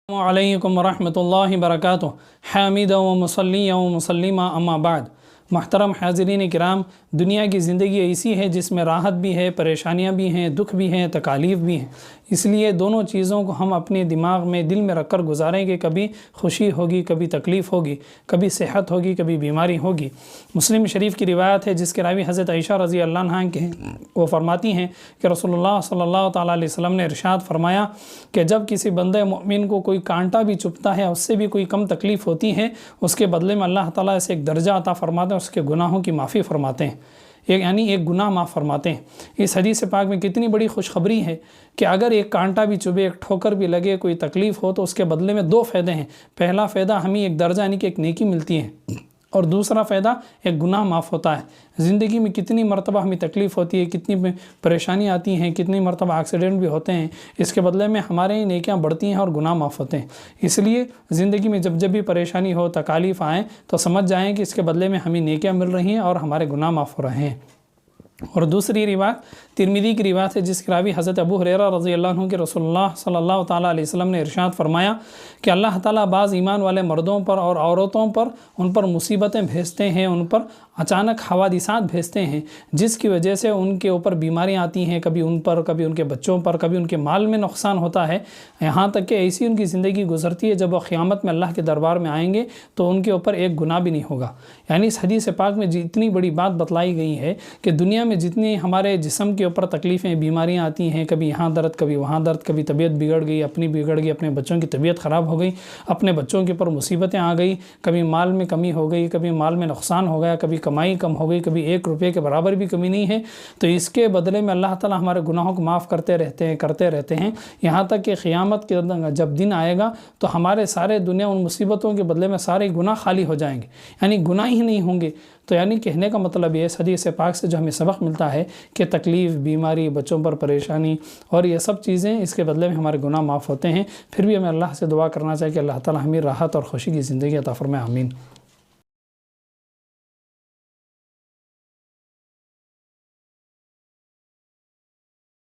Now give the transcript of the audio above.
अस्सलामुअलैकुम वरहमतुल्लाहि वबरकातुहू हामिदा व मुसल्लिया व मुसल्लिमा अम्मा बाद। महतरम हाज़रीन किराम, दुनिया की ज़िंदगी ऐसी है जिसमें राहत भी है, परेशानियाँ भी हैं, दुख भी हैं, तकालीफ भी हैं। इसलिए दोनों चीज़ों को हम अपने दिमाग में दिल में रख कर गुजारेंगे। कभी खुशी होगी, कभी तकलीफ़ होगी, कभी सेहत होगी, कभी बीमारी होगी। मुस्लिम शरीफ की रिवायत है जिसके रावी हज़रत आयशा रज़ी अल्लाह अन्हा के हैं। वो फरमाती हैं कि रसूलुल्लाह सल्लल्लाहु तआला अलैहि वसल्लम ने इरशाद फरमाया कि जब किसी बंदे मोमिन को कोई कांटा भी चुभता है, उससे भी कोई कम तकलीफ़ होती है, उसके बदले में अल्लाह ताला से एक दर्जा अता फरमाते हैं, उसके गुनाहों की माफ़ी फरमाते हैं, एक गुनाह माफ़ फरमाते हैं। इस हदीस पाक में कितनी बड़ी खुशखबरी है कि अगर एक कांटा भी चुभे, एक ठोकर भी लगे, कोई तकलीफ़ हो तो उसके बदले में दो फ़ायदे हैं। पहला फ़ायदा हमें एक दर्जा यानी कि एक नेकी मिलती है, और दूसरा फ़ायदा एक गुनाह माफ़ होता है। ज़िंदगी में कितनी मरतबा हमें तकलीफ़ होती है, कितनी परेशानी आती हैं, कितनी मरतबा एक्सीडेंट भी होते हैं, इसके बदले में हमारे नेकियां बढ़ती हैं और गुनाह माफ़ होते हैं। इसलिए ज़िंदगी में जब भी परेशानी हो, तकालीफ़ आए तो समझ जाएँ कि इसके बदले में हमें नेकियां मिल रही हैं और हमारे गुनाह माफ़ हो रहे हैं। और दूसरी रिवायत तिरमिज़ी की रिवायत है जिसके रावी हज़रत अबू हुरैरा रज़ी अल्लाह अन्हु के रसूलुल्लाह सल्लल्लाहु तआला अलैहि वसल्लम ने इरशाद फरमाया कि अल्लाह ताला बाज़ ईमान वाले मर्दों पर और औरतों पर उन पर मुसीबतें भेजते हैं, उन पर अचानक हवादिसात भेजते हैं जिसकी वजह से उनके ऊपर बीमारियां आती हैं, कभी उन पर, कभी उनके बच्चों पर, कभी उनके माल में नुकसान होता है। यहाँ तक कि ऐसी उनकी ज़िंदगी गुजरती है जब वो क़यामत में अल्लाह के दरबार में आएंगे तो उनके ऊपर एक गुनाह भी नहीं होगा। यानी इस हदीस पाक में जितनी बड़ी बात बतलाई गई है कि दुनिया में जितनी हमारे जिस्म के ऊपर तकलीफ़ें, बीमारियां आती हैं, कभी यहाँ दर्द, कभी वहाँ दर्द, कभी तबीयत बिगड़ गई, अपनी बिगड़ गई, अपने बच्चों की तबीयत ख़राब हो गई, अपने बच्चों के ऊपर मुसीबतें आ गई, कभी माल में कमी हो गई, कभी माल में नुकसान हो गया, कभी कमाई कम हो गई, कभी 1 रुपये के बराबर भी कमी नहीं है, तो इसके बदले में अल्लाह ताला हमारे गुनाहों को माफ़ करते रहते हैं यहाँ तक कि क़यामत के जब दिन आएगा तो हमारे सारे दुनिया उन मुसीबतों के बदले में सारे गुनाह खाली हो जाएंगे, यानी गुनाह ही नहीं होंगे। तो यानी कहने का मतलब ये, इस हदीस पाक से जो हमें सबक मिलता है कि तकलीफ़, बीमारी, बच्चों पर परेशानी और ये सब चीज़ें, इसके बदले में हमारे गुनाह माफ़ होते हैं। फिर भी हमें अल्लाह से दुआ करना चाहिए कि अल्लाह ताला हमें राहत और खुशी की ज़िंदगी अता फरमाए। आमीन।